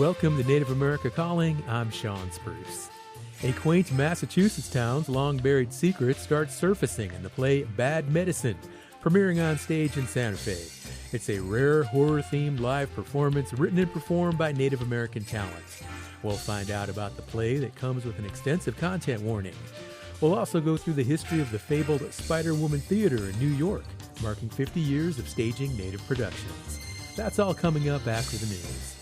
Welcome to Native America Calling. I'm Sean Spruce. A quaint Massachusetts town's long-buried secret starts surfacing in the play Bad Medicine, premiering on stage in Santa Fe. It's a rare horror-themed live performance written and performed by Native American talent. We'll find out about the play that comes with an extensive content warning. We'll also go through the history of the fabled Spider-Woman Theater in New York, marking 50 years of staging Native productions. That's all coming up after the news.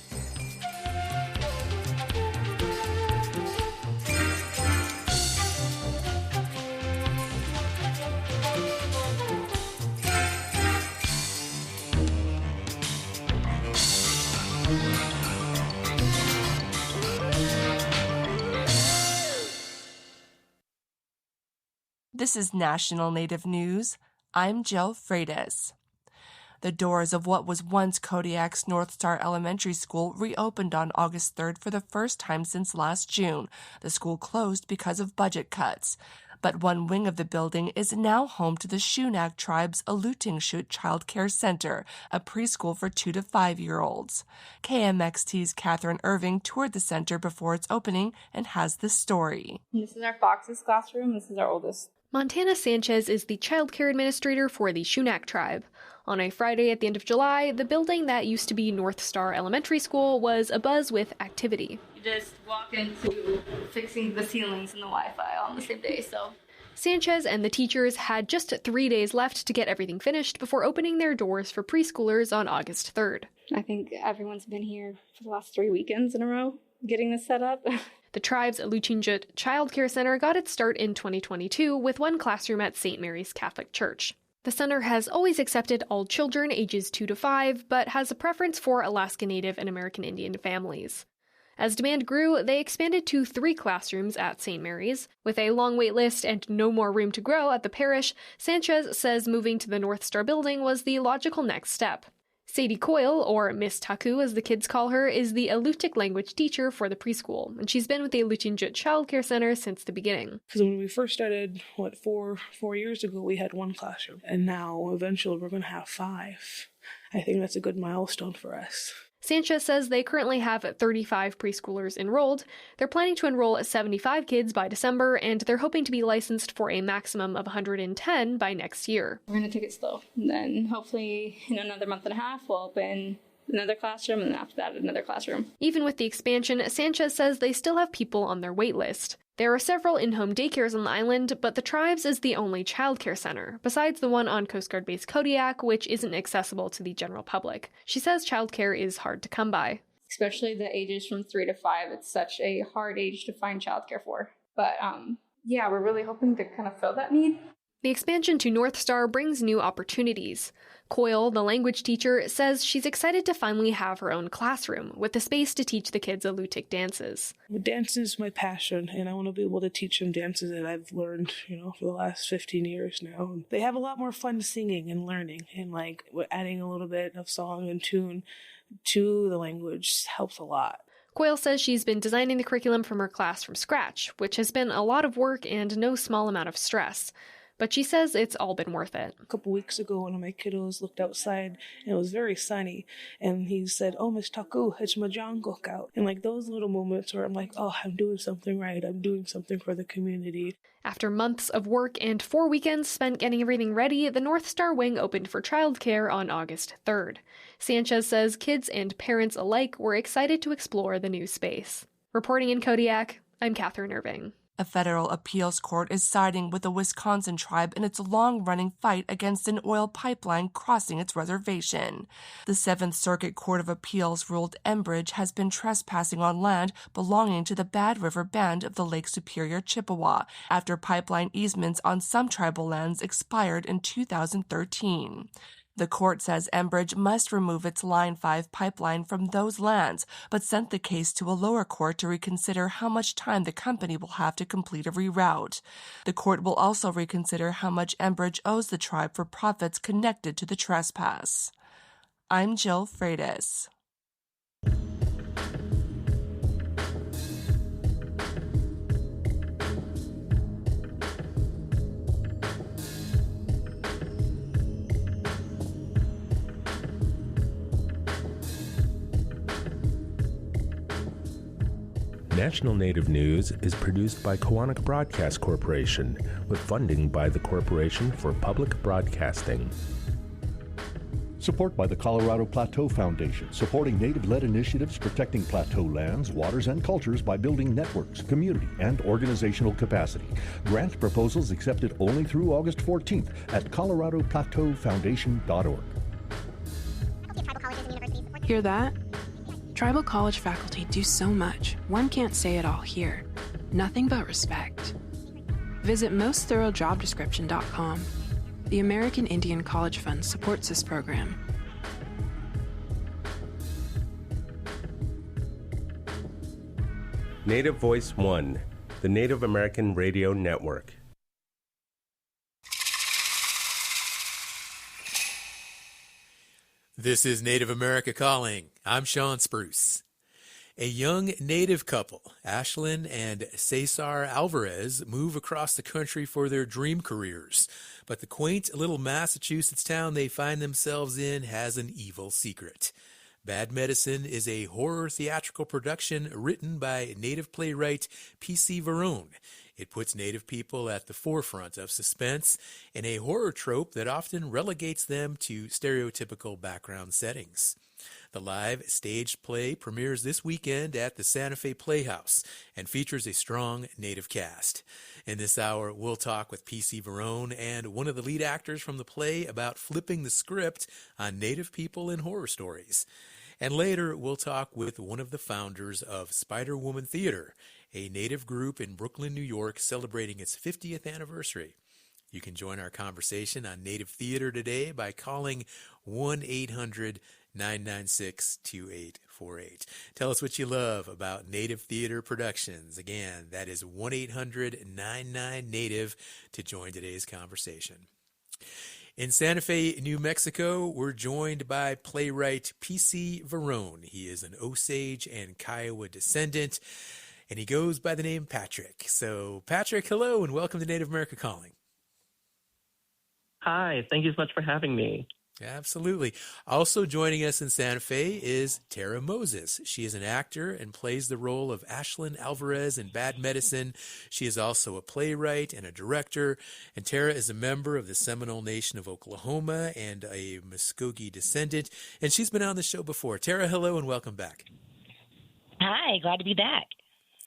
This is National Native News. I'm Jill Freitas. The doors of what was once Kodiak's North Star Elementary School reopened on August 3rd for the first time since last June. The school closed because of budget cuts. But one wing of the building is now home to the Shunak tribe's Alutingshoot Child Care Center, a preschool for 2 to 5-year-olds. KMXT's Catherine Irving toured the center before its opening and has this story. This is our Fox's classroom. This is our oldest. Montana Sanchez is the child care administrator for the Shunak tribe. On a Friday at the end of July, the building that used to be North Star Elementary School was abuzz with activity. You just walk into fixing the ceilings and the Wi-Fi on the same day, so. Sanchez and the teachers had just 3 days left to get everything finished before opening their doors for preschoolers on August 3rd. I think everyone's been here for the last 3 weekends in a row getting this set up. The tribe's Alutingshoot Child Care Center got its start in 2022 with one classroom at St. Mary's Catholic Church. The center has always accepted all children ages 2 to 5, but has a preference for Alaska Native and American Indian families. As demand grew, they expanded to 3 classrooms at St. Mary's. With a long wait list and no more room to grow at the parish, Sanchez says moving to the North Star building was the logical next step. Sadie Coyle, or Miss Taku as the kids call her, is the Alutiiq language teacher for the preschool, and she's been with the Alutingshoot Child Care Center since the beginning. Because when we first started, four years ago, we had 1 classroom, and now eventually we're going to have 5. I think that's a good milestone for us. Sanchez says they currently have 35 preschoolers enrolled. They're planning to enroll 75 kids by December, and they're hoping to be licensed for a maximum of 110 by next year. We're going to take it slow. And then hopefully in another month and a half, we'll open another classroom, and then after that, another classroom. Even with the expansion, Sanchez says they still have people on their wait list. There are several in-home daycares on the island, but the tribe's is the only childcare center, besides the one on Coast Guard Base Kodiak, which isn't accessible to the general public. She says childcare is hard to come by. Especially the ages from 3 to 5, it's such a hard age to find childcare for. But yeah, we're really hoping to kind of fill that need. The expansion to North Star brings new opportunities. Coyle, the language teacher, says she's excited to finally have her own classroom, with the space to teach the kids Alutiiq dances. Dance is my passion, and I want to be able to teach them dances that I've learned, for the last 15 years now. They have a lot more fun singing and learning, and adding a little bit of song and tune to the language helps a lot. Coyle says she's been designing the curriculum from her class from scratch, which has been a lot of work and no small amount of stress. But she says it's all been worth it. A couple weeks ago, one of my kiddos looked outside, and it was very sunny, and he said, "Oh, Miss Taku, it's my jangok out." And those little moments where I'm like, oh, I'm doing something right. I'm doing something for the community. After months of work and 4 weekends spent getting everything ready, the North Star Wing opened for childcare on August 3rd. Sanchez says kids and parents alike were excited to explore the new space. Reporting in Kodiak, I'm Catherine Irving. A federal appeals court is siding with the Wisconsin tribe in its long-running fight against an oil pipeline crossing its reservation. The 7th Circuit Court of Appeals ruled Enbridge has been trespassing on land belonging to the Bad River Band of the Lake Superior Chippewa after pipeline easements on some tribal lands expired in 2013. The court says Enbridge must remove its Line 5 pipeline from those lands, but sent the case to a lower court to reconsider how much time the company will have to complete a reroute. The court will also reconsider how much Enbridge owes the tribe for profits connected to the trespass. I'm Jill Freitas. National Native News is produced by Koahnic Broadcast Corporation with funding by the Corporation for Public Broadcasting. Support by the Colorado Plateau Foundation, supporting Native-led initiatives protecting plateau lands, waters, and cultures by building networks, community, and organizational capacity. Grant proposals accepted only through August 14th at coloradoplateaufoundation.org. Hear that? Tribal college faculty do so much, one can't say it all here. Nothing but respect. Visit mostthoroughdescription.com. The American Indian College Fund supports this program. Native Voice One, the Native American Radio Network. This is Native America Calling. I'm Sean Spruce. A young Native couple, Ashlyn and Cesar Alvarez, move across the country for their dream careers. But the quaint little Massachusetts town they find themselves in has an evil secret. Bad Medicine is a horror theatrical production written by Native playwright P.C. Varone. It puts Native people at the forefront of suspense in a horror trope that often relegates them to stereotypical background settings. The live staged play premieres this weekend at the Santa Fe Playhouse and features a strong Native cast. In this hour, we'll talk with P.C. Varone and one of the lead actors from the play about flipping the script on Native people in horror stories. And later, we'll talk with one of the founders of Spider Woman Theater, a Native group in Brooklyn, New York, celebrating its 50th anniversary. You can join our conversation on Native Theater today by calling 1-800-996-2848. Tell us what you love about Native Theater Productions. Again, that is 1-800-99-NATIVE to join today's conversation. In Santa Fe, New Mexico, we're joined by playwright P.C. Varone. He is an Osage and Kiowa descendant, and he goes by the name Patrick. So, Patrick, hello, and welcome to Native America Calling. Hi, thank you so much for having me. Absolutely. Also joining us in Santa Fe is Tara Moses. She is an actor and plays the role of Ashlyn Alvarez in Bad Medicine. She is also a playwright and a director. And Tara is a member of the Seminole Nation of Oklahoma and a Muskogee descendant. And she's been on the show before. Tara, hello and welcome back. Hi, glad to be back.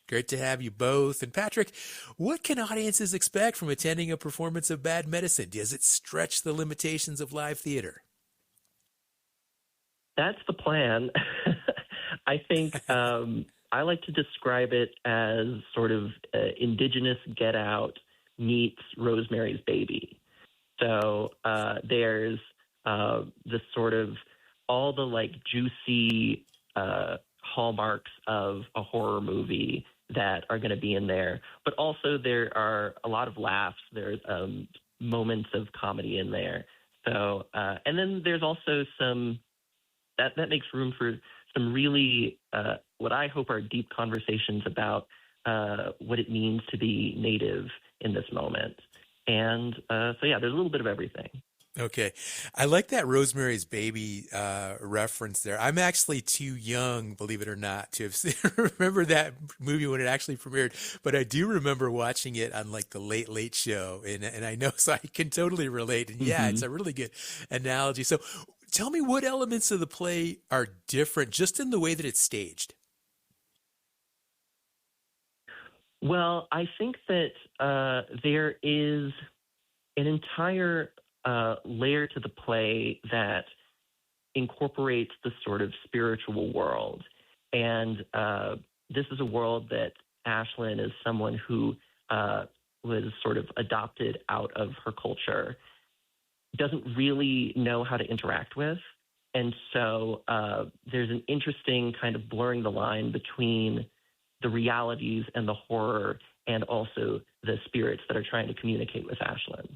Great to have you both. And Patrick, what can audiences expect from attending a performance of Bad Medicine? Does it stretch the limitations of live theater? That's the plan. I think I like to describe it as sort of indigenous Get Out meets Rosemary's Baby. So there's this sort of all the like juicy hallmarks of a horror movie that are going to be in there. But also there are a lot of laughs. There's moments of comedy in there. So, and then there's also some, that makes room for some really, what I hope are deep conversations about what it means to be Native in this moment. And so, yeah, there's a little bit of everything. Okay. I like that Rosemary's Baby reference there. I'm actually too young, believe it or not, to have remember that movie when it actually premiered, but I do remember watching it on like the Late Late Show, and I know, so I can totally relate. And yeah, It's a really good analogy. So tell me what elements of the play are different just in the way that it's staged. Well, I think that there is an entire layer to the play that incorporates the sort of spiritual world. And this is a world that Ashlyn is someone who was sort of adopted out of her culture, doesn't really know how to interact with. And so there's an interesting kind of blurring the line between the realities and the horror and also the spirits that are trying to communicate with Ashlyn.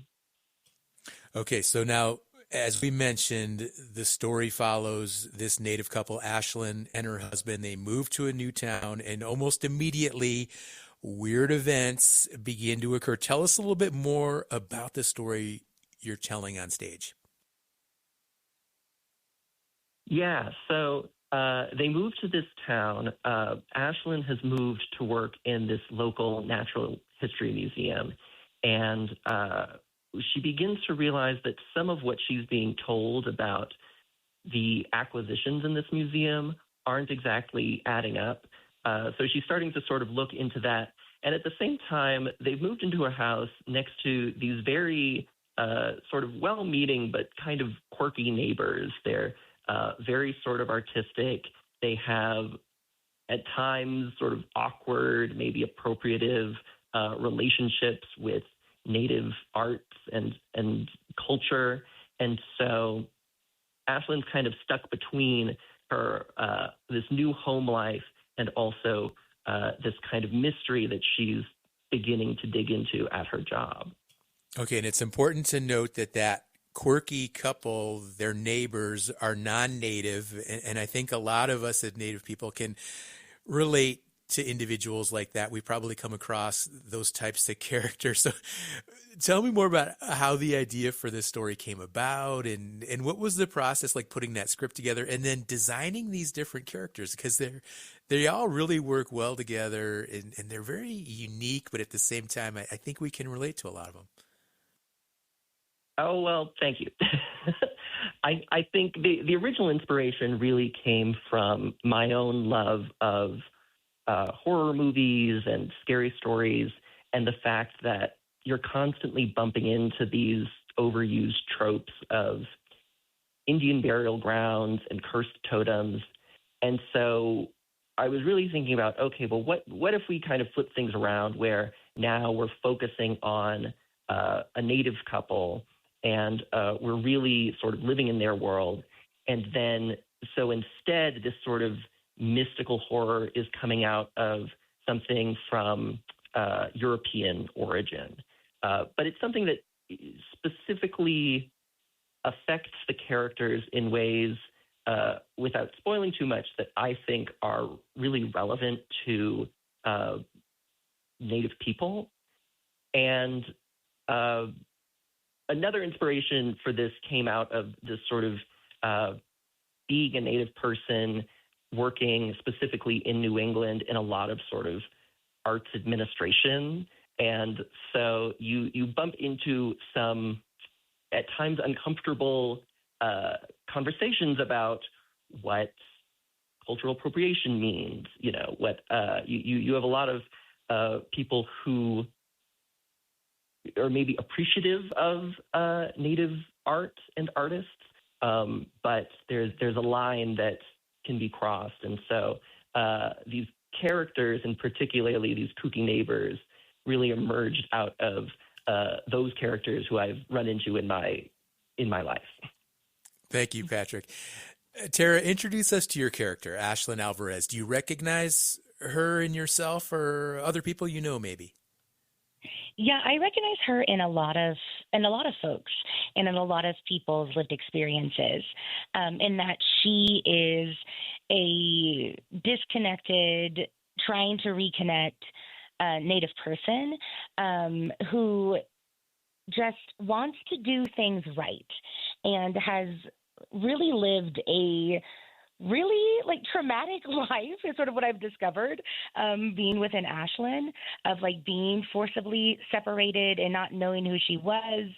Okay, so now, as we mentioned, the story follows this Native couple, Ashlyn and her husband. They move to a new town, and almost immediately, weird events begin to occur. Tell us a little bit more about the story you're telling on stage. Yeah, so they moved to this town. Ashlyn has moved to work in this local natural history museum, and she begins to realize that some of what she's being told about the acquisitions in this museum aren't exactly adding up. So she's starting to sort of look into that. And at the same time, they've moved into a house next to these very sort of well-meaning but kind of quirky neighbors. They're very sort of artistic. They have at times sort of awkward, maybe appropriative relationships with Native arts and culture. And so Ashlyn's kind of stuck between her this new home life and also this kind of mystery that she's beginning to dig into at her job. Okay, and it's important to note that quirky couple, their neighbors, are non-Native, and I think a lot of us as Native people can relate to individuals like that. We probably come across those types of characters. So tell me more about how the idea for this story came about, and what was the process like putting that script together and then designing these different characters, because they all really work well together, and they're very unique, but at the same time, I think we can relate to a lot of them. Oh, well, thank you. I think the original inspiration really came from my own love of horror movies and scary stories, and the fact that you're constantly bumping into these overused tropes of Indian burial grounds and cursed totems. And so I was really thinking about, okay, well, what if we kind of flip things around where now we're focusing on a Native couple, and we're really sort of living in their world. And then, so instead, this sort of mystical horror is coming out of something from European origin. But it's something that specifically affects the characters in ways, without spoiling too much, that I think are really relevant to Native people. And another inspiration for this came out of this sort of being a Native person working specifically in New England in a lot of sort of arts administration. And so you bump into some, at times, uncomfortable conversations about what cultural appropriation means. You know, what you have a lot of people who are maybe appreciative of Native art and artists, but there's a line that can be crossed. And so these characters, and particularly these kooky neighbors, really emerged out of those characters who I've run into in my life. Thank you, Patrick. Tara, introduce us to your character, Ashlyn Alvarez. Do you recognize her in yourself or other people you know, maybe? Yeah, I recognize her in a lot of folks and in a lot of people's lived experiences, in that she is a disconnected, trying to reconnect Native person who just wants to do things right and has really lived a really traumatic life is sort of what I've discovered, being within Ashlyn, of being forcibly separated and not knowing who she was.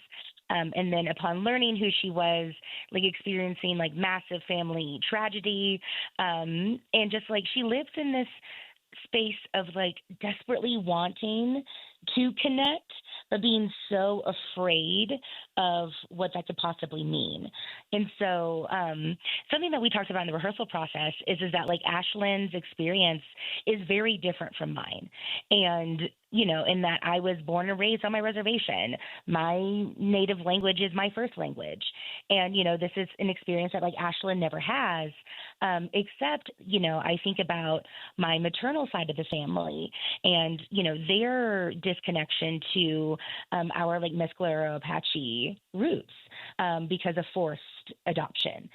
And then upon learning who she was, experiencing massive family tragedy. And just she lives in this space of desperately wanting to connect, but being so afraid of what that could possibly mean. And so something that we talked about in the rehearsal process is that Ashlyn's experience is very different from mine. And, in that I was born and raised on my reservation. My native language is my first language. And, this is an experience that Ashlyn never has, except, I think about my maternal side of the family and, their disconnection to our Mescalero Apache roots because of forced adoption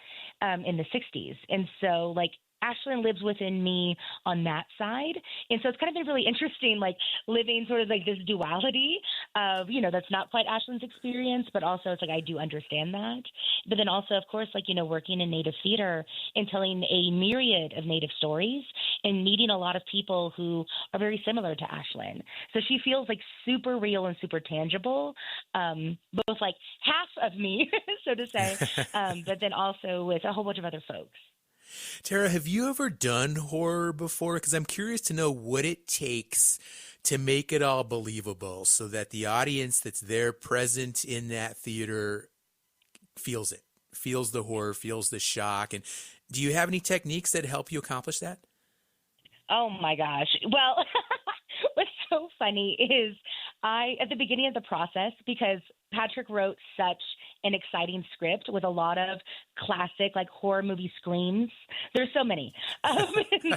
in the 60s. And so Ashlyn lives within me on that side. And so it's kind of been really interesting, like living sort of like this duality of, that's not quite Ashlyn's experience, but also it's like I do understand that. But then also, of course, like, working in Native theater and telling a myriad of Native stories and meeting a lot of people who are very similar to Ashlyn. So she feels like super real and super tangible, both like half of me, so to say, but then also with a whole bunch of other folks. Tara, have you ever done horror before? Because I'm curious to know what it takes to make it all believable so that the audience that's there present in that theater feels it, feels the horror, feels the shock. And do you have any techniques that help you accomplish that? Oh, my gosh. Well, what's so funny is at the beginning of the process, because Patrick wrote such an exciting script with a lot of classic like horror movie screams. There's so many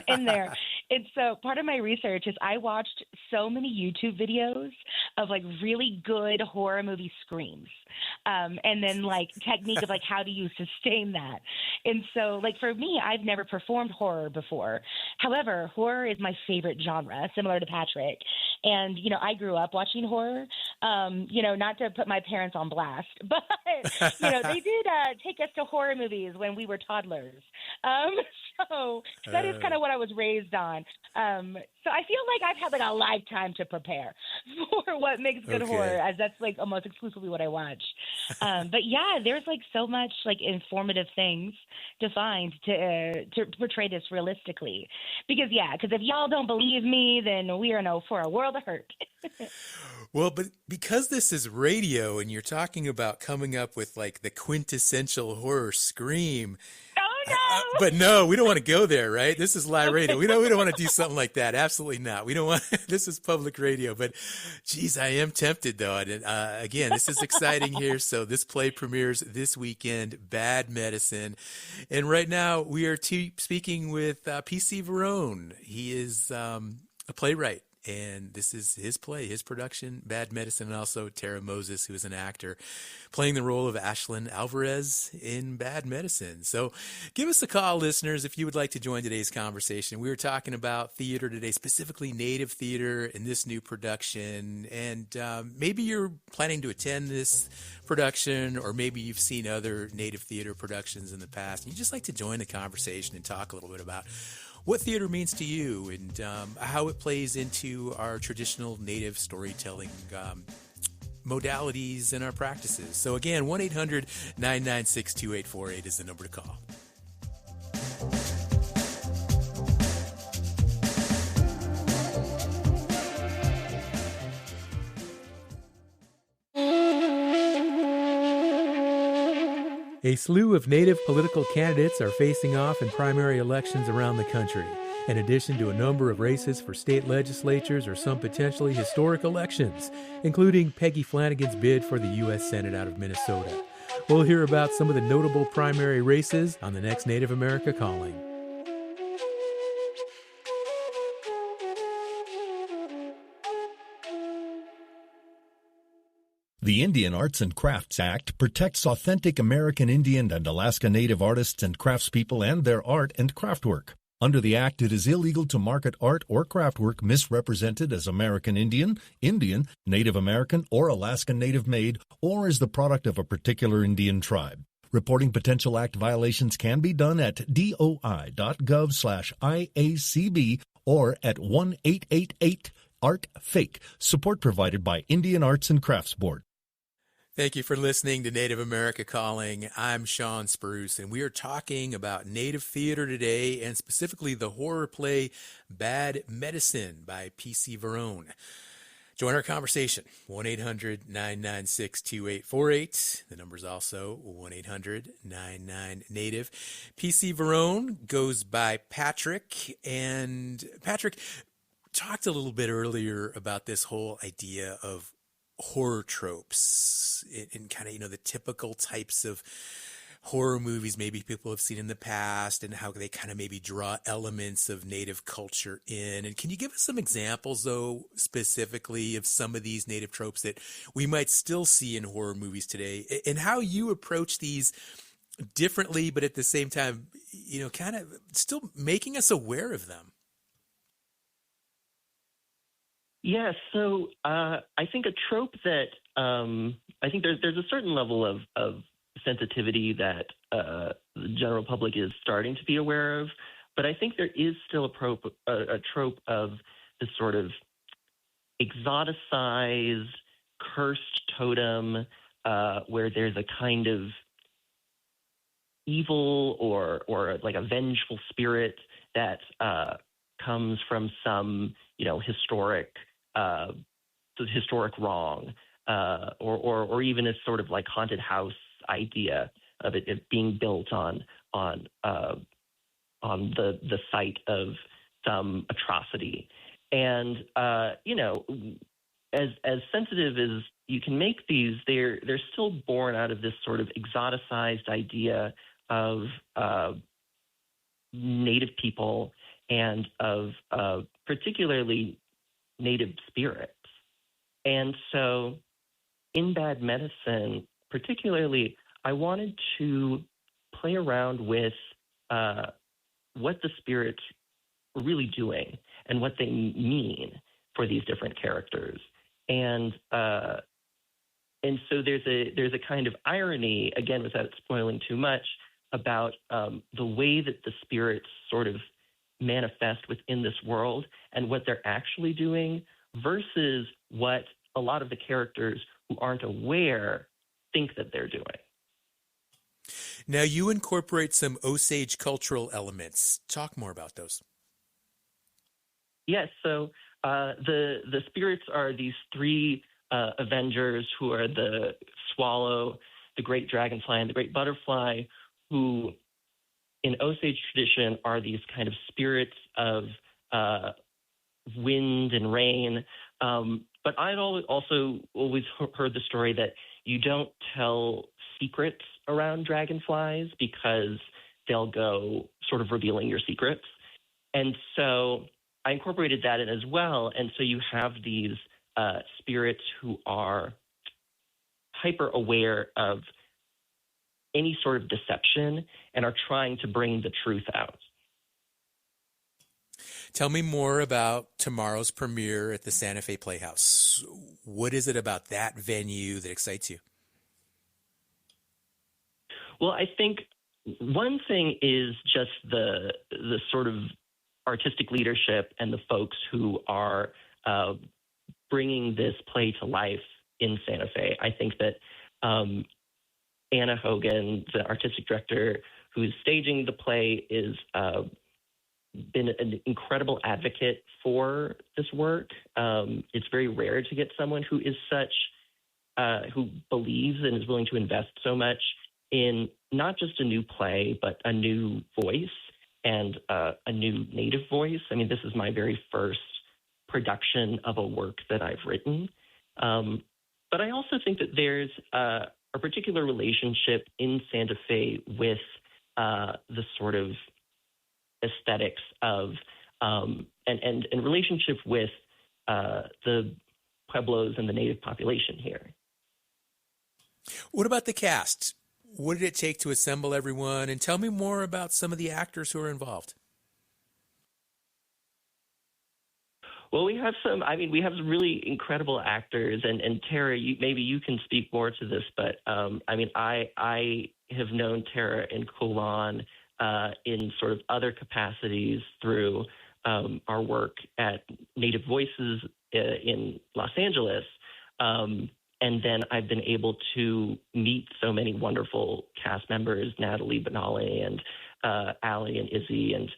in there. And so part of my research is I watched so many YouTube videos of like really good horror movie screams. And then like technique of like, how do you sustain that? And so like for me, I've never performed horror before. However, horror is my favorite genre, similar to Patrick. And, I grew up watching horror, not to put my parents on blast, but, they did take us to horror movies when we were toddlers. So that is kind of what I was raised on. So I feel like I've had like a lifetime to prepare for what makes good horror, as that's like almost exclusively what I watch. But yeah, there's like so much like informative things to find to portray this realistically. Because if y'all don't believe me, then we are for a world of hurt. Well, but because this is radio and you're talking about coming up with like the quintessential horror scream. Oh, no. But no, we don't want to go there, right? This is live radio. We don't want to do something like that. Absolutely not. We don't want, this is public radio, but geez, I am tempted though. And again, this is exciting here. So this play premieres this weekend, Bad Medicine. And right now we are speaking with P.C. Varone. He is a playwright. And this is his play, his production, Bad Medicine, and also Tara Moses, who is an actor, playing the role of Ashlyn Alvarez in Bad Medicine. So give us a call, listeners, if you would like to join today's conversation. We were talking about theater today, specifically Native theater in this new production. And maybe you're planning to attend this production, or maybe you've seen other Native theater productions in the past. And you'd just like to join the conversation and talk a little bit about what theater means to you and how it plays into our traditional Native storytelling modalities and our practices. So again, 1-800-996-2848 is the number to call. A slew of Native political candidates are facing off in primary elections around the country, in addition to a number of races for state legislatures or some potentially historic elections, including Peggy Flanagan's bid for the U.S. Senate out of Minnesota. We'll hear about some of the notable primary races on the next Native America Calling. The Indian Arts and Crafts Act protects authentic American Indian and Alaska Native artists and craftspeople and their art and craftwork. Under the Act, it is illegal to market art or craftwork misrepresented as American Indian, Indian, Native American, or Alaskan Native made, or as the product of a particular Indian tribe. Reporting potential Act violations can be done at doi.gov/IACB or at 1-888-ART-FAKE. Support provided by Indian Arts and Crafts Board. Thank you for listening to Native America Calling. I'm Sean Spruce, and we are talking about Native theater today, and specifically the horror play Bad Medicine by P.C. Varone. Join our conversation, 1-800-996-2848. The number is also 1-800-99-NATIVE. P.C. Varone goes by Patrick, and Patrick talked a little bit earlier about this whole idea of horror tropes and kind of, the typical types of horror movies maybe people have seen in the past and how they kind of maybe draw elements of Native culture in. And can you give us some examples, though, specifically of some of these Native tropes that we might still see in horror movies today and how you approach these differently, but at the same time, kind of still making us aware of them. Yeah, so I think a trope that I think there's a certain level of sensitivity that the general public is starting to be aware of, but I think there is still a trope of this sort of exoticized, cursed totem where there's a kind of evil or like a vengeful spirit that comes from some historic wrong, or even a sort of like haunted house idea of it being built on the site of some atrocity. And as sensitive as you can make these, they're still born out of this sort of exoticized idea of Native people and of particularly Native spirits. And so in Bad Medicine, particularly, I wanted to play around with what the spirits were really doing and what they mean for these different characters. And so there's a kind of irony, again, without spoiling too much, about the way that the spirits sort of manifest within this world and what they're actually doing versus what a lot of the characters who aren't aware think that they're doing. Now, you incorporate some Osage cultural elements. Talk more about those. Yes, so the spirits are these three Avengers who are the swallow, the great dragonfly, and the great butterfly, who in Osage tradition are these kind of spirits of wind and rain. But I'd also always heard the story that you don't tell secrets around dragonflies because they'll go sort of revealing your secrets. And so I incorporated that in as well. And so you have these spirits who are hyper aware of any sort of deception and are trying to bring the truth out. Tell me more about tomorrow's premiere at the Santa Fe Playhouse. What is it about that venue that excites you? Well, I think one thing is just the sort of artistic leadership and the folks who are bringing this play to life in Santa Fe. I think that Anna Hogan, the artistic director who's staging the play, is been an incredible advocate for this work. It's very rare to get someone who is who believes and is willing to invest so much in not just a new play, but a new voice and a new Native voice. I mean, this is my very first production of a work that I've written. But I also think that there's a particular relationship in Santa Fe with the sort of aesthetics of and relationship with the Pueblos and the Native population here. What about the cast? What did it take to assemble everyone? And tell me more about some of the actors who are involved. Well, we have some really incredible actors, and Tara, maybe you can speak more to this, but I have known Tara and Kulan in sort of other capacities through our work at Native Voices in Los Angeles. And then I've been able to meet so many wonderful cast members, Natalie Benali and Allie and Izzy. And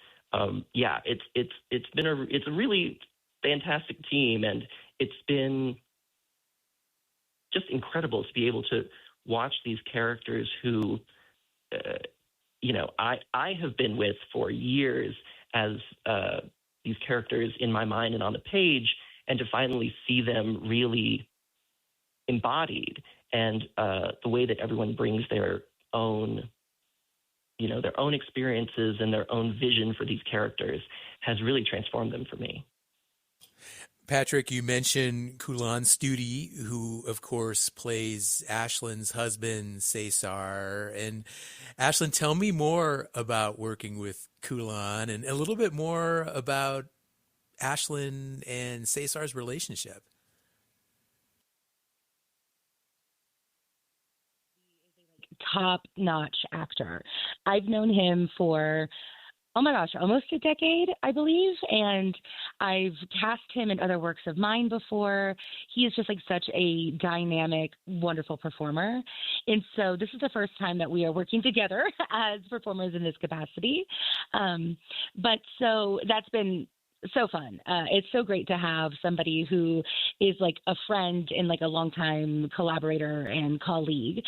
it's a really fantastic team. And it's been just incredible to be able to watch these characters who, I have been with for years as these characters in my mind and on the page, and to finally see them really embodied, and the way that everyone brings their own experiences and their own vision for these characters has really transformed them for me. Patrick, you mentioned Kulan Studi, who, of course, plays Ashlyn's husband, Cesar. And Ashlyn, tell me more about working with Kulan and a little bit more about Ashlyn and Cesar's relationship. Top-notch actor. I've known him for, oh my gosh, almost a decade, I believe, and I've cast him in other works of mine before. He is just like such a dynamic, wonderful performer. And so this is the first time that we are working together as performers in this capacity. But so that's been so fun. It's so great to have somebody who is like a friend and like a longtime collaborator and colleague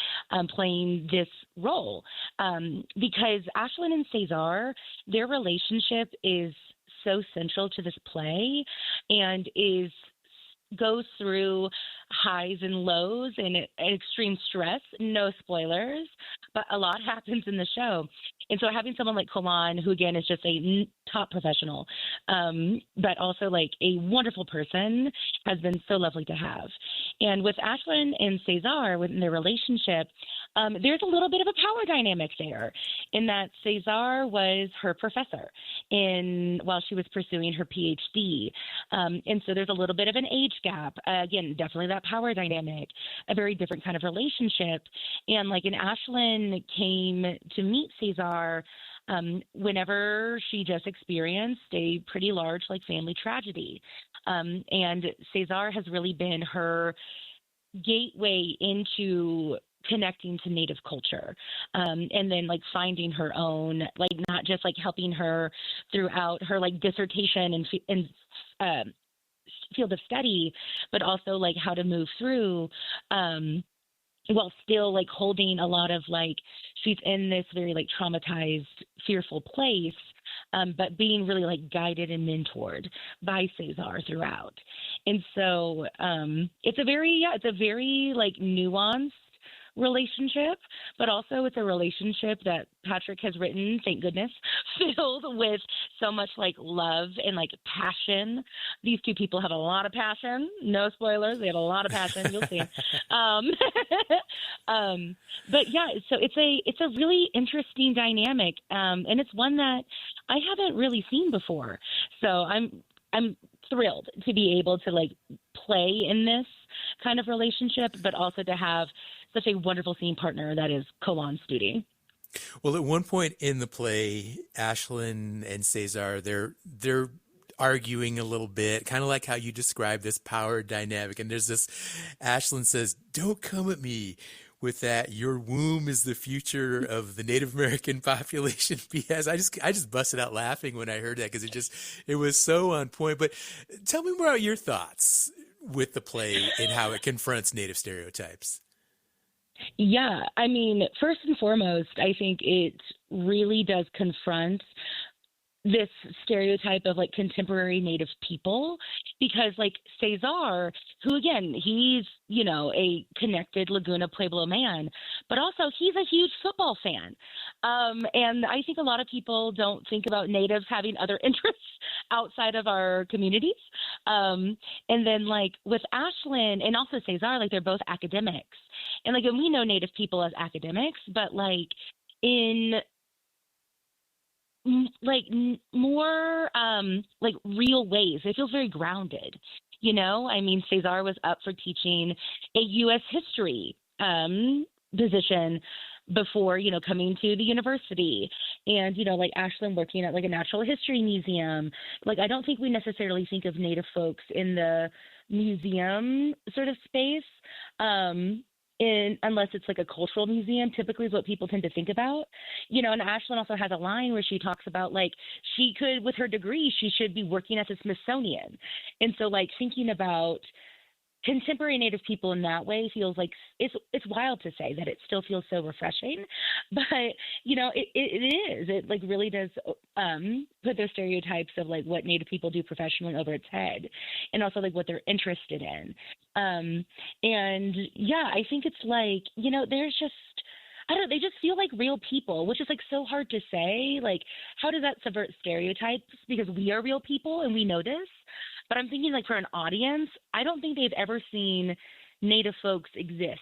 playing this role. Because Ashlyn and Cesar, their relationship is so central to this play and goes through highs and lows and extreme stress. No spoilers, but a lot happens in the show. And so having someone like Kulan, who again is just a top professional, but also like a wonderful person, has been so lovely to have. And with Ashlyn and Cesar, within their relationship, there's a little bit of a power dynamic there in that Cesar was her professor while she was pursuing her PhD. And so there's a little bit of an age gap. Again, definitely that power dynamic, a very different kind of relationship. And like, Ashlyn came to meet Cesar whenever she just experienced a pretty large like family tragedy. And Cesar has really been her gateway into connecting to Native culture, and then like finding her own, like not just like helping her throughout her like dissertation and field of study, but also like how to move through while still like holding a lot of like, she's in this very like traumatized, fearful place, but being really like guided and mentored by Cesar throughout. And so it's a very like nuanced relationship, but also it's a relationship that Patrick has written, thank goodness, filled with so much like love and like passion. These two people have a lot of passion. No spoilers, they have a lot of passion. You'll see. But yeah, so it's a really interesting dynamic, and it's one that I haven't really seen before. So I'm thrilled to be able to like play in this kind of relationship, but also to have such a wonderful scene partner that is Kulan Studi. Well, at one point in the play, Ashlyn and Cesar, they're arguing a little bit, kind of like how you described this power dynamic. And there's this, Ashlyn says, "Don't come at me with that. Your womb is the future of the Native American population." BS. I just busted out laughing when I heard that because it was so on point. But tell me more about your thoughts with the play and how it confronts Native stereotypes. Yeah, I mean, first and foremost, I think it really does confront this stereotype of like contemporary Native people, because like Cesar, who again, he's, you know, a connected Laguna Pueblo man, but also he's a huge football fan. And I think a lot of people don't think about Natives having other interests outside of our communities. And then like with Ashlyn and also Cesar, like they're both academics. And like, and we know Native people as academics, but like in like more like real ways. It feels very grounded, you know? I mean, Cesar was up for teaching a U.S. history position before, you know, coming to the university. And, you know, like Ashlyn working at like a natural history museum. Like, I don't think we necessarily think of Native folks in the museum sort of space. Unless it's like a cultural museum, typically is what people tend to think about, you know. And Ashlyn also has a line where she talks about like she could, with her degree, she should be working at the Smithsonian. And so like thinking about contemporary Native people in that way feels like it's wild to say that it still feels so refreshing, but you know, it is. It like really does put those stereotypes of like what Native people do professionally over its head, and also like what they're interested in. And yeah, I think it's like, you know, there's just, I don't know, they just feel like real people, which is like so hard to say. Like, how does that subvert stereotypes? Because we are real people and we know this. But I'm thinking, like, for an audience, I don't think they've ever seen Native folks exist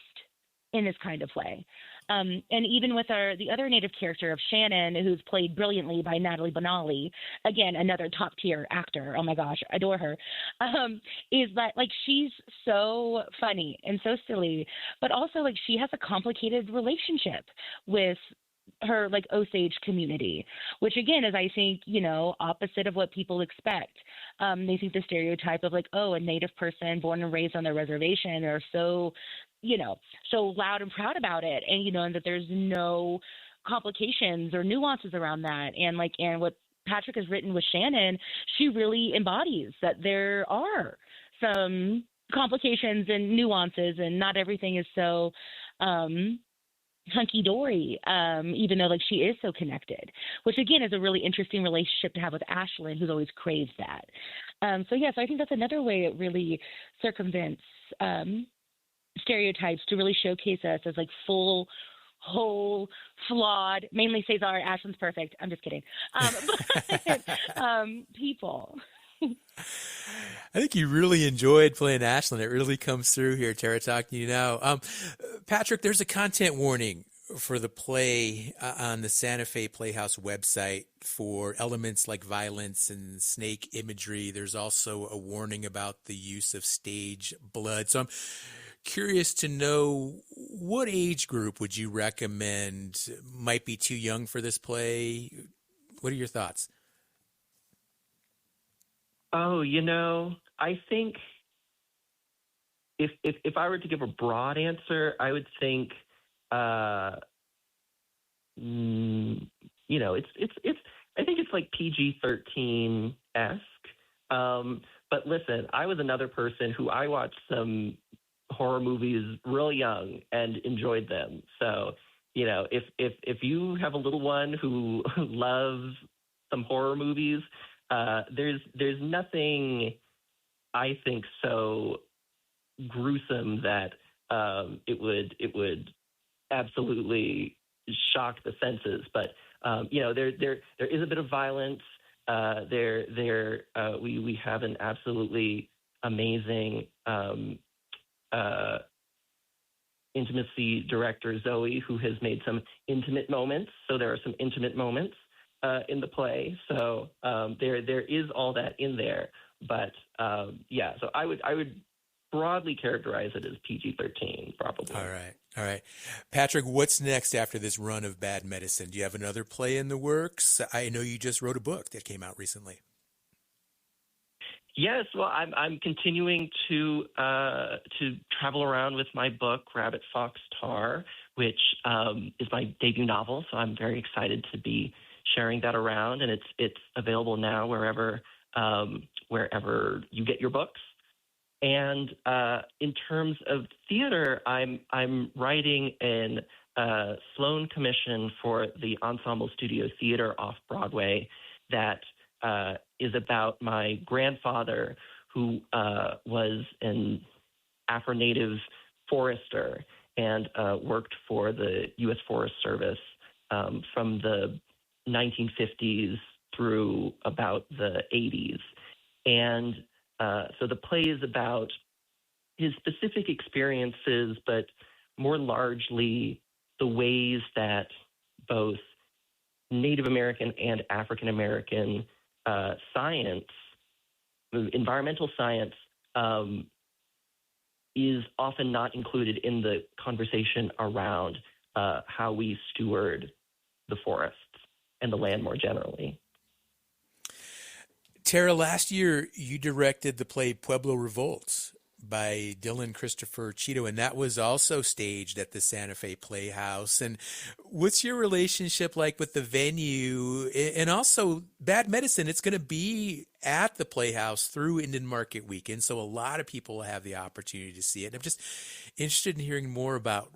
in this kind of play. And even with the other Native character of Shannon, who's played brilliantly by Natalie Bonali, again, another top-tier actor, oh my gosh, adore her, is that, like, she's so funny and so silly, but also, like, she has a complicated relationship with her, like, Osage community, which, again, is, I think, you know, opposite of what people expect. They think the stereotype of, like, oh, a Native person born and raised on their reservation are so, you know, so loud and proud about it, and, you know, and that there's no complications or nuances around that. And, like, and what Patrick has written with Shannon, she really embodies that there are some complications and nuances, and not everything is so hunky-dory, even though, like, she is so connected, which, again, is a really interesting relationship to have with Ashlyn, who's always craved that. So I think that's another way it really circumvents stereotypes, to really showcase us as, like, full, whole, flawed, mainly Cesar, Ashlyn's perfect, I'm just kidding, people. I think you really enjoyed playing Ashlyn. It really comes through here, Tara, talking to you now. Patrick, there's a content warning for the play on the Santa Fe Playhouse website for elements like violence and snake imagery. There's also a warning about the use of stage blood. So I'm curious to know, what age group would you recommend might be too young for this play? What are your thoughts? Oh, you know, I think if I were to give a broad answer, I would think, you know, it's I think it's like PG-13-esque. But listen, I was another person who I watched some horror movies real young and enjoyed them. So, you know, if you have a little one who loves some horror movies, there's nothing, I think, so gruesome that it would absolutely shock the senses. But you know, there is a bit of violence. We have an absolutely amazing intimacy director, Zoe, who has made some intimate moments. So there are some intimate moments in the play. So there is all that in there. But so I would broadly characterize it as PG-13, probably. All right. Patrick, what's next after this run of Bad Medicine? Do you have another play in the works? I know you just wrote a book that came out recently. Yes, well, I'm continuing to travel around with my book, Rabbit Fox Tar, which is my debut novel. So I'm very excited to be sharing that around, and it's available now wherever you get your books. And in terms of theater, I'm writing an Sloan commission for the Ensemble Studio Theater off Broadway that is about my grandfather, who was an Afro-Native forester and worked for the U.S. Forest Service from the 1950s through about the 80s. And so the play is about his specific experiences, but more largely the ways that both Native American and African American science, environmental science, is often not included in the conversation around how we steward the forests and the land more generally. Tara, last year you directed the play Pueblo Revolts by Dylan Christopher Cheeto, and that was also staged at the Santa Fe Playhouse. And what's your relationship like with the venue? And also Bad Medicine, it's going to be at the Playhouse through Indian Market Weekend, so a lot of people will have the opportunity to see it. And I'm just interested in hearing more about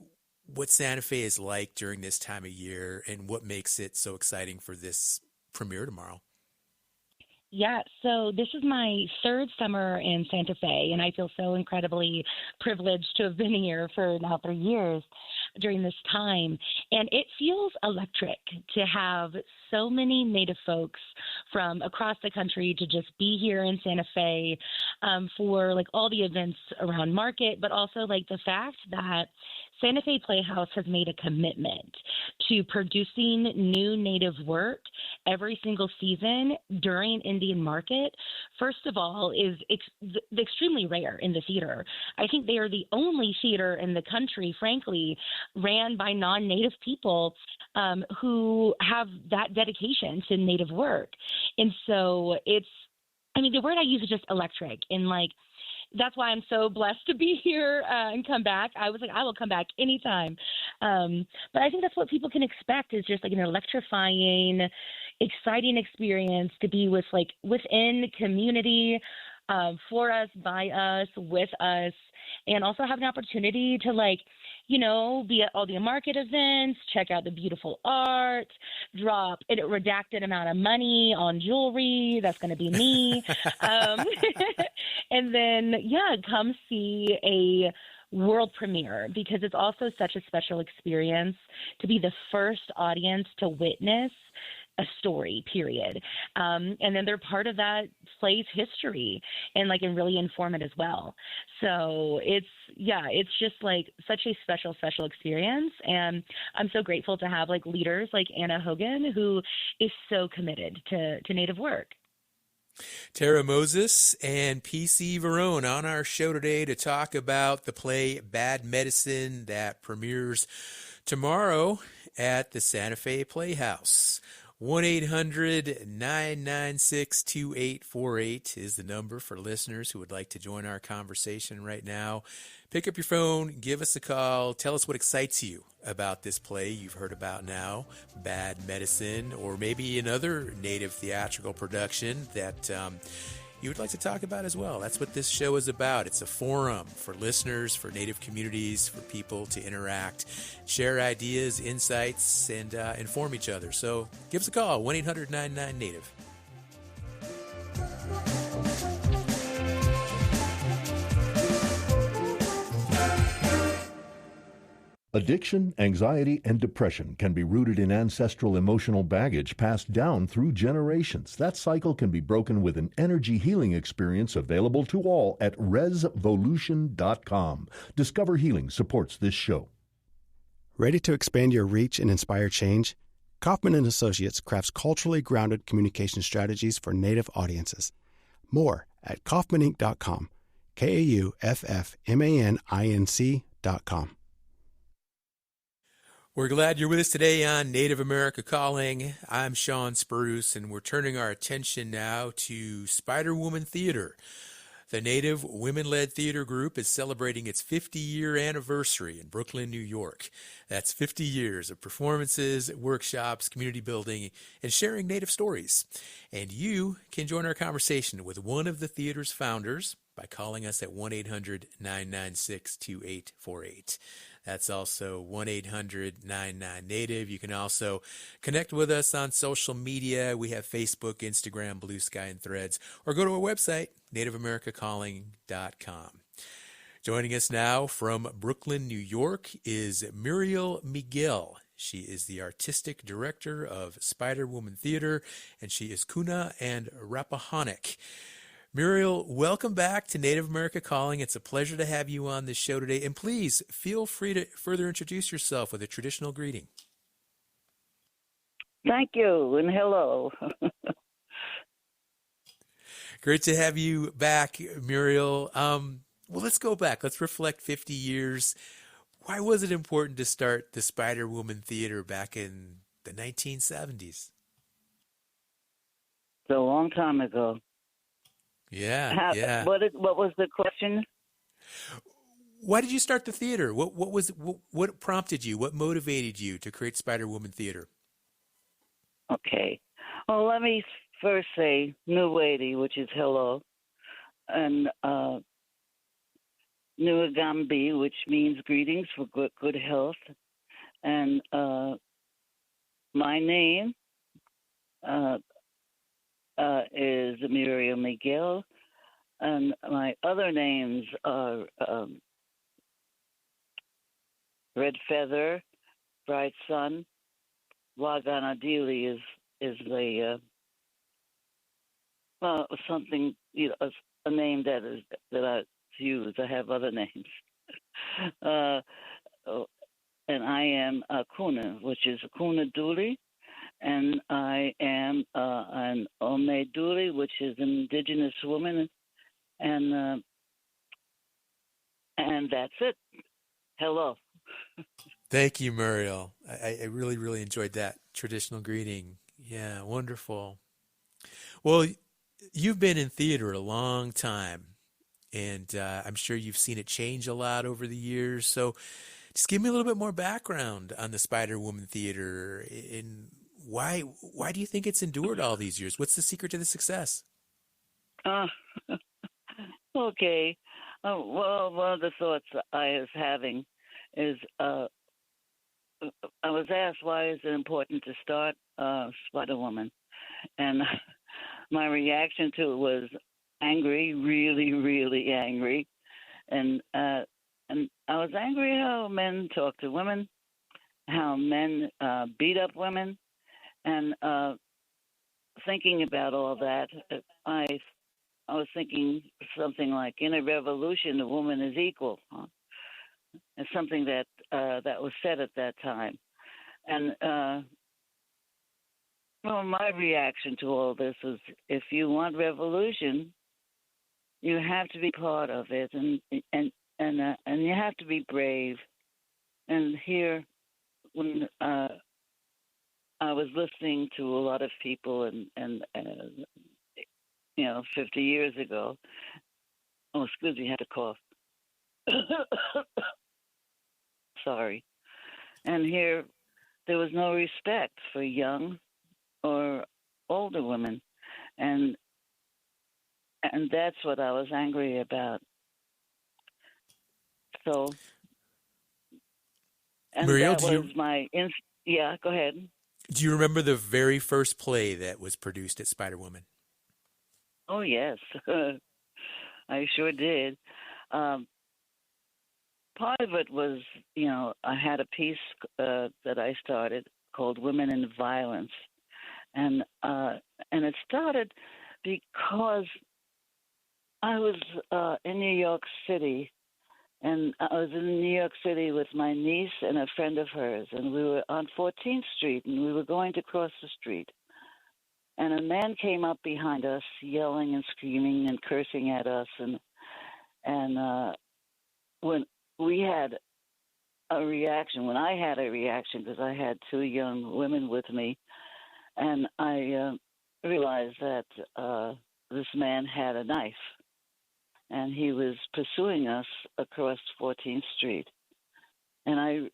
what Santa Fe is like during this time of year and what makes it so exciting for this premiere tomorrow. Yeah, so this is my third summer in Santa Fe, and I feel so incredibly privileged to have been here for now 3 years. during this time. And it feels electric to have so many Native folks from across the country to just be here in Santa Fe for like all the events around Market, but also like the fact that Santa Fe Playhouse has made a commitment to producing new Native work every single season during Indian Market, first of all, is extremely rare in the theater. I think they are the only theater in the country, frankly, ran by non-Native people who have that dedication to Native work. And so the word I use is just electric. And like, that's why I'm so blessed to be here and come back. I was like, I will come back anytime. But I think that's what people can expect, is just like an electrifying, exciting experience to be with, like, within community, for us, by us, with us, and also have an opportunity to, like, be at all the Market events, check out the beautiful art, drop a redacted amount of money on jewelry. That's going to be me. And then, come see a world premiere, because it's also such a special experience to be the first audience to witness a story, period. And then they're part of that play's history and really inform it as well. So it's just like such a special, special experience. And I'm so grateful to have like leaders like Anna Hogan, who is so committed to Native work. Tara Moses and PC Verone on our show today to talk about the play Bad Medicine that premieres tomorrow at the Santa Fe Playhouse. 1-800-996-2848 is the number for listeners who would like to join our conversation right now. Pick up your phone, give us a call, tell us what excites you about this play you've heard about now, Bad Medicine, or maybe another Native theatrical production that you would like to talk about as well. That's what this show is about. It's a forum for listeners, for Native communities, for people to interact, share ideas, insights, and inform each other. So give us a call, 1-800-99-NATIVE. Addiction, anxiety, and depression can be rooted in ancestral emotional baggage passed down through generations. That cycle can be broken with an energy healing experience available to all at resvolution.com. Discover Healing supports this show. Ready to expand your reach and inspire change? Kaufman & Associates crafts culturally grounded communication strategies for Native audiences. More at kaufmaninc.com. KAUFFMANINC.com. We're glad you're with us today on Native America Calling. I'm Sean Spruce, and we're turning our attention now to Spider-Woman Theater. The Native women-led theater group is celebrating its 50-year anniversary in Brooklyn, New York. That's 50 years of performances, workshops, community building, and sharing Native stories. And you can join our conversation with one of the theater's founders by calling us at 1-800-996-2848. That's also 1-800-99-NATIVE. You can also connect with us on social media. We have Facebook, Instagram, Blue Sky, and Threads. Or go to our website, nativeamericacalling.com. Joining us now from Brooklyn, New York is Muriel Miguel. She is the artistic director of Spider-Woman Theater, and she is Kuna and Rappahannock. Muriel, welcome back to Native America Calling. It's a pleasure to have you on this show today. And please feel free to further introduce yourself with a traditional greeting. Thank you, and hello. Great to have you back, Muriel. Well, let's go back. Let's reflect 50 years. Why was it important to start the Spider-Woman Theater back in the 1970s? It's a long time ago. Yeah. What was the question? Why did you start the theater? What prompted you? What motivated you to create Spider-Woman Theater? Okay. Well, let me first say Nuwedi, which is hello, and Nuagambi, which means greetings for good health, and my name is Muriel Miguel, and my other names are Red Feather, Bright Sun. Waganadili is the something, a name that I use. I have other names. And I am Kuna, which is Kuna Duli, and I am an Ome Duli, which is an indigenous woman, and that's it. Hello. Thank you, Muriel. I really, really enjoyed that traditional greeting. Yeah, wonderful. Well, you've been in theater a long time, and I'm sure you've seen it change a lot over the years. So just give me a little bit more background on the Spider-Woman Theater, and why do you think it's endured all these years? What's the secret to the success? Okay. Well, one of the thoughts I was having is I was asked, why is it important to start Spider-Woman? And my reaction to it was angry, really, really angry. And I was angry how men talk to women, how men beat up women. And thinking about all that, I was thinking something like, in a revolution, a woman is equal. It's something that was said at that time. And my reaction to all this is, if you want revolution, you have to be part of it, and you have to be brave. And here, when I was listening to a lot of people, and 50 years ago. Oh, excuse me, I had a cough. Sorry. And here, there was no respect for young or older women, and that's what I was angry about. So, and Muriel, that was yeah. Go ahead. Do you remember the very first play that was produced at Spider-Woman? Oh yes, I sure did. Part of it was, I had a piece that I started called "Women in Violence," and it started because I was in New York City, and I was in New York City with my niece and a friend of hers, and we were on 14th Street, and we were going to cross the street. And a man came up behind us, yelling and screaming and cursing at us. And when we had a reaction, when I had a reaction, because I had two young women with me, and I realized that this man had a knife, and he was pursuing us across 14th Street. And I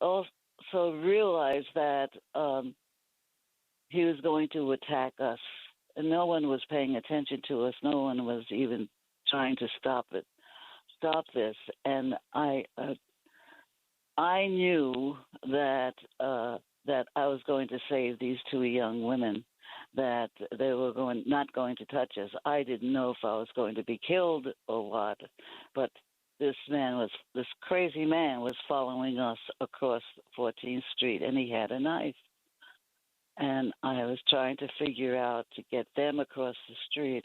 also realized that he was going to attack us, and no one was paying attention to us. No one was even trying to stop this. And I knew that I was going to save these two young women, that they were not going to touch us. I didn't know if I was going to be killed or what, but this crazy man was following us across 14th Street, and he had a knife. And I was trying to figure out to get them across the street.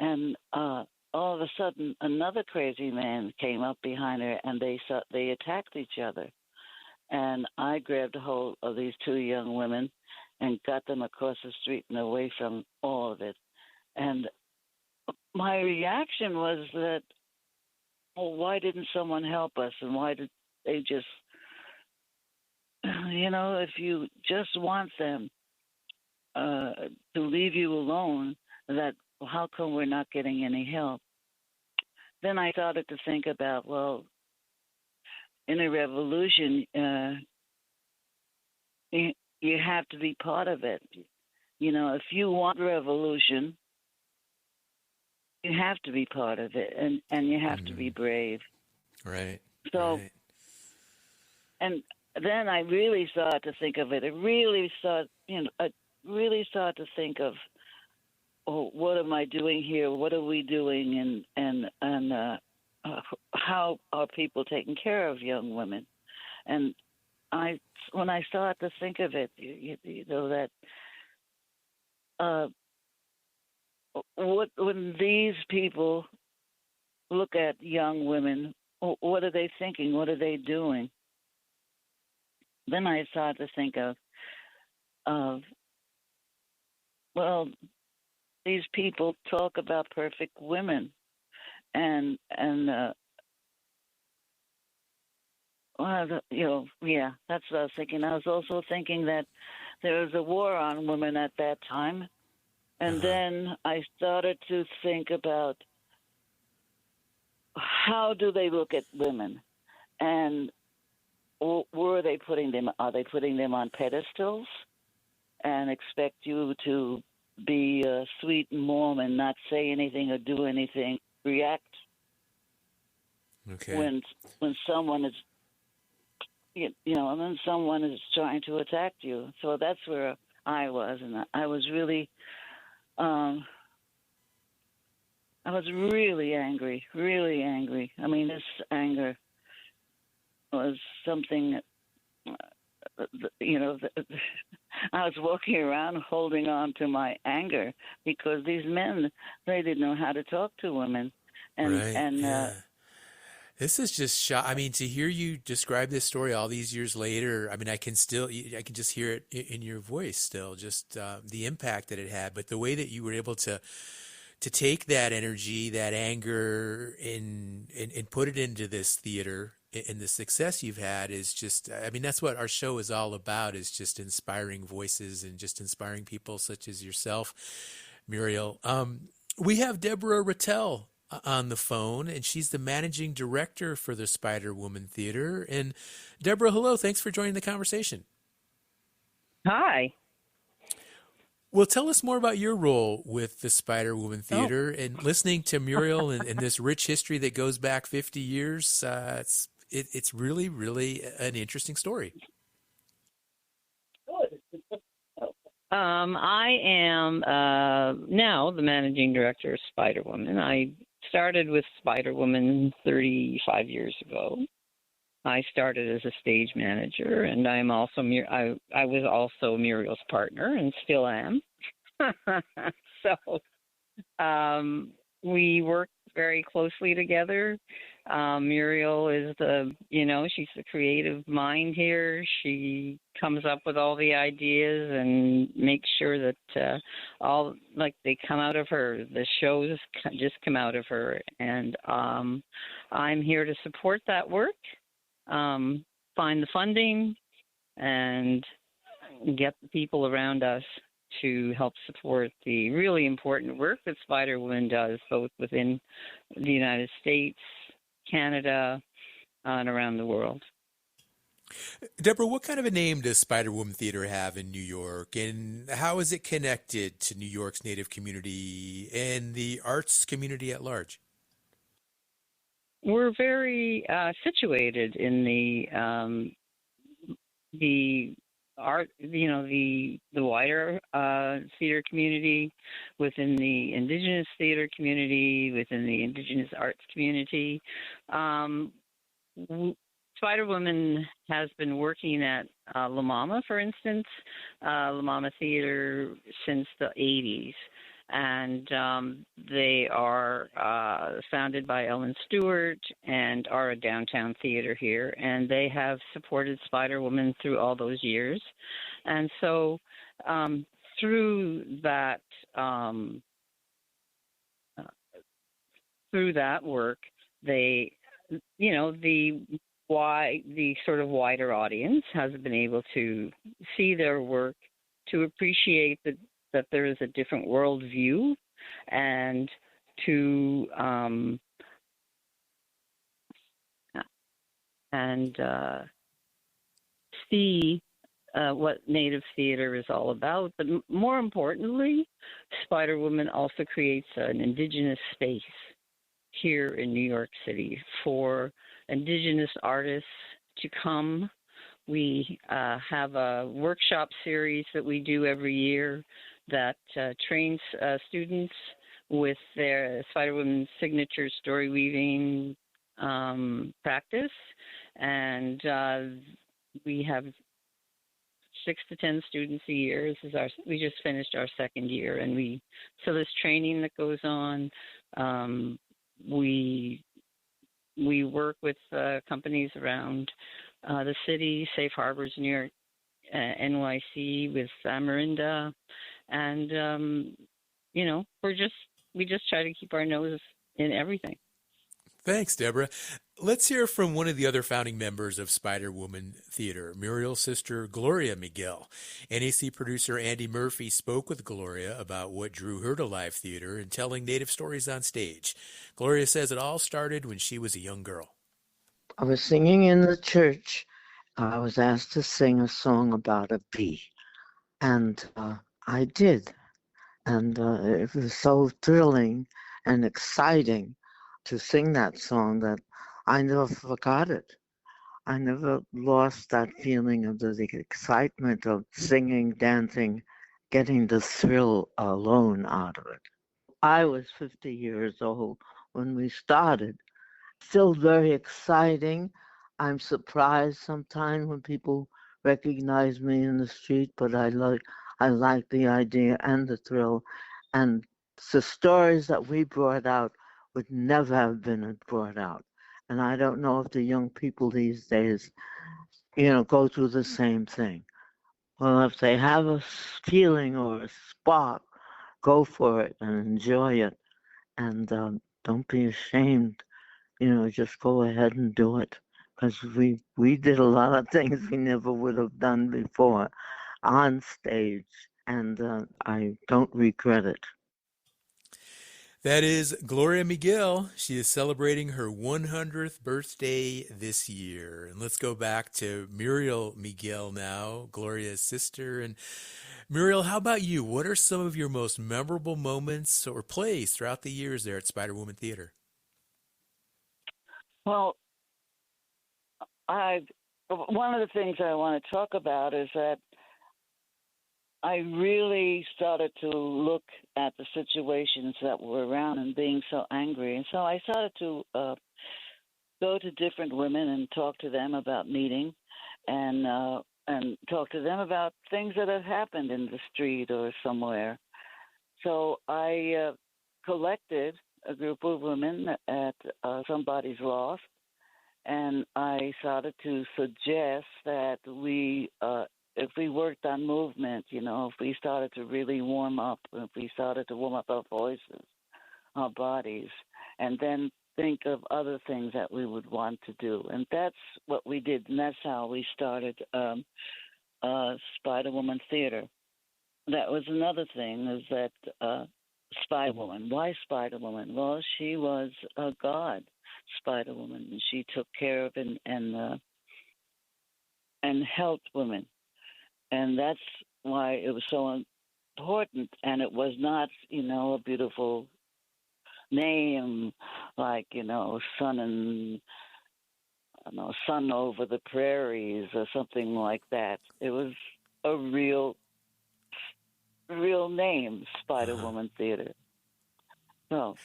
And all of a sudden, another crazy man came up behind her, and they attacked each other. And I grabbed a hold of these two young women and got them across the street and away from all of it. And my reaction was that, well, why didn't someone help us? And why did they just... if you just want them to leave you alone, how come we're not getting any help? Then I started to think about, well, in a revolution, you have to be part of it. If you want revolution, you have to be part of it, and you have to be brave. Right. So, right. And then I really started to think of it. I really started to think of, oh, what am I doing here? What are we doing? And how are people taking care of young women? And when I start to think of it, you know that when these people look at young women, what are they thinking? What are they doing? Then I start to think of well, these people talk about perfect women, and well, you know, yeah, that's what I was thinking. I was also thinking that there was a war on women at that time, and then I started to think about how do they look at women, and were they putting them? Are they putting them on pedestals and expect you to be a sweet mom and not say anything or do anything, react when someone is, you know, and then someone is trying to attack you. So that's where I was, and I was really angry, really angry. I mean, this anger was something, you know, I was walking around holding on to my anger because these men, they didn't know how to talk to women. This is just I mean, to hear you describe this story all these years later, I mean, I can just hear it in your voice still, just the impact that it had, but the way that you were able to take that energy, that anger, and put it into this theater, and the success you've had is just, I mean, that's what our show is all about, is just inspiring voices and just inspiring people such as yourself, Muriel. We have Deborah Rattel on the phone, and she's the managing director for the Spider Woman Theater. And Deborah, hello. Thanks for joining the conversation. Hi. Well, tell us more about your role with the Spider Woman Theater, and listening to Muriel and this rich history that goes back 50 years. It's really, really an interesting story. I am now the managing director of Spider Woman. I started with Spider Woman 35 years ago. I started as a stage manager, and I'm also I was also Muriel's partner, and still am. So we work very closely together. Muriel is she's the creative mind here. She comes up with all the ideas and makes sure that they come out of her. The shows just come out of her, and I'm here to support that work. Find the funding and get the people around us to help support the really important work that Spider Woman does, both within the United States, Canada, and around the world. Deborah, what kind of a name does Spider Woman Theater have in New York, and how is it connected to New York's Native community and the arts community at large? We're very situated in the art, the wider theater community, within the Indigenous theater community, within the Indigenous arts community. Spider Woman has been working at La Mama, for instance, La Mama Theater since the 80s. And they are founded by Ellen Stewart and are a downtown theater here. And they have supported Spider Woman through all those years. And so through that work, they, the sort of wider audience has been able to see their work, to appreciate that there is a different worldview, and to see what Native theater is all about. But more importantly, Spider Woman also creates an Indigenous space here in New York City for Indigenous artists to come. We have a workshop series that we do every year that trains students with their Spider Woman's signature story weaving, practice, and we have 6 to 10 students a year. We just finished our second year, and so there's training that goes on. We work with companies around the city, Safe Harbors, New York, NYC, with Marinda, and we just try to keep our nose in everything. Thanks, Deborah. Let's hear from one of the other founding members of Spider-Woman Theater, Muriel's sister, Gloria Miguel. NAC producer Andy Murphy spoke with Gloria about what drew her to live theater and telling Native stories on stage. Gloria says it all started when she was a young girl. I was singing in the church. I was asked to sing a song about a bee, and I did. And it was so thrilling and exciting to sing that song that I never forgot it. I never lost that feeling of the excitement of singing, dancing, getting the thrill alone out of it. I was 50 years old when we started. Still very exciting. I'm surprised sometimes when people recognize me in the street, but I like the idea and the thrill. And the stories that we brought out would never have been brought out. And I don't know if the young people these days, go through the same thing. Well, if they have a feeling or a spark, go for it and enjoy it. And don't be ashamed. Just go ahead and do it. Because we did a lot of things we never would have done before on stage. And I don't regret it. That is Gloria Miguel. She is celebrating her 100th birthday this year. And let's go back to Muriel Miguel now, Gloria's sister. And Muriel, how about you? What are some of your most memorable moments or plays throughout the years there at Spider-Woman Theater? Well, one of the things I want to talk about is that I really started to look at the situations that were around and being so angry. And so I started to go to different women and talk to them about meeting and talk to them about things that have happened in the street or somewhere. So I collected a group of women at somebody's loft, and I started to suggest that if we worked on movement, if we started to really warm up, if we started to warm up our voices, our bodies, and then think of other things that we would want to do. And that's what we did, and that's how we started Spider-Woman Theater. That was another thing, is that Spider-Woman. Why Spider-Woman? Well, she was a god, Spider-Woman, and she took care of and helped women. And that's why it was so important. And it was not, a beautiful name like, Sun Over the Prairies or something like that. It was a real name, Spider-Woman Theater. So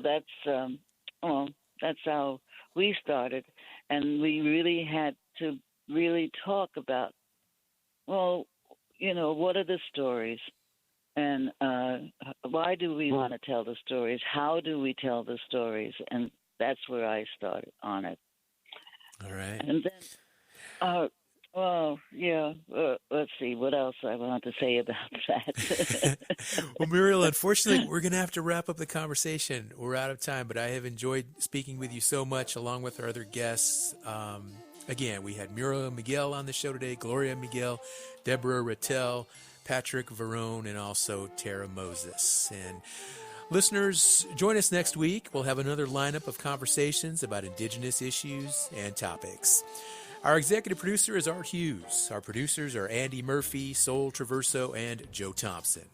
that's how we started. And we really had to really talk about, what are the stories? And why do we want to tell the stories? How do we tell the stories? And that's where I started on it. All right. And then, let's see what else I want to say about that. Well, Muriel, unfortunately, we're going to have to wrap up the conversation. We're out of time, but I have enjoyed speaking with you so much, along with our other guests. Again, we had Muriel Miguel on the show today, Gloria Miguel, Deborah Rattel, Patrick Verone, and also Tara Moses. And listeners, join us next week. We'll have another lineup of conversations about Indigenous issues and topics. Our executive producer is Art Hughes. Our producers are Andy Murphy, Sol Traverso, and Joe Thompson.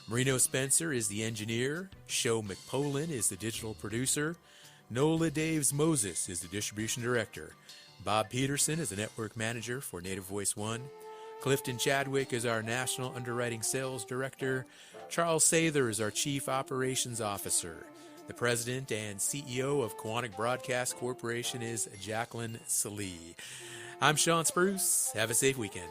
Marino Spencer is the engineer. Sho McPolin is the digital producer. Nola Daves Moses is the distribution director. Bob Peterson is the network manager for Native Voice One. Clifton Chadwick is our national underwriting sales director. Charles Sather is our chief operations officer. The president and CEO of Quantic Broadcast Corporation is Jacqueline Salee. I'm Sean Spruce. Have a safe weekend.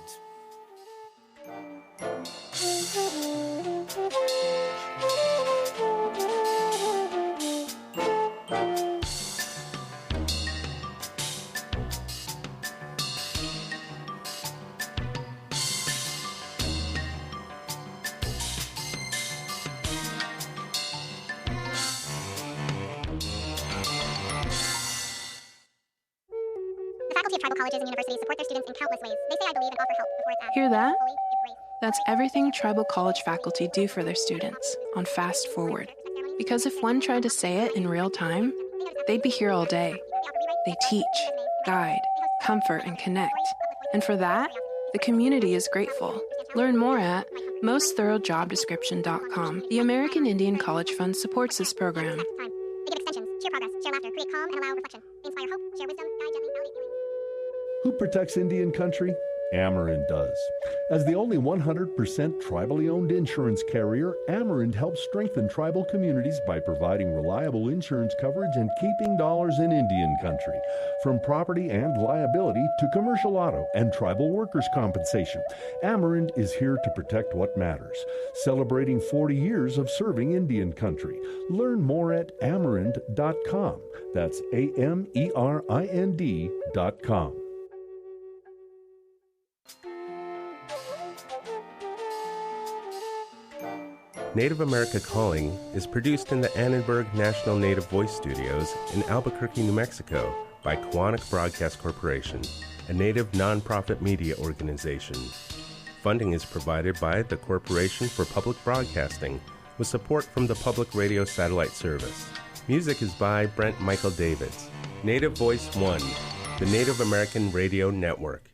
Colleges and universities support their students in countless ways. They say I believe and offer help before it's asked. Hear that? That's everything tribal college faculty do for their students on Fast Forward. Because if one tried to say it in real time, they'd be here all day. They teach, guide, comfort, and connect. And for that, the community is grateful. Learn more at mostthoroughdjobdescription.com. The American Indian College Fund supports this program. They give extensions, cheer progress, share laughter, create calm, and allow reflection. They inspire hope, share wisdom, guide gently, validate feelings. Who protects Indian country? Amerind does. As the only 100% tribally owned insurance carrier, Amerind helps strengthen tribal communities by providing reliable insurance coverage and keeping dollars in Indian country. From property and liability to commercial auto and tribal workers' compensation, Amerind is here to protect what matters. Celebrating 40 years of serving Indian country. Learn more at amerind.com. That's AMERIND.com. Native America Calling is produced in the Annenberg National Native Voice Studios in Albuquerque, New Mexico by Quantic Broadcast Corporation, a Native nonprofit media organization. Funding is provided by the Corporation for Public Broadcasting with support from the Public Radio Satellite Service. Music is by Brent Michael Davids. Native Voice One, the Native American Radio Network.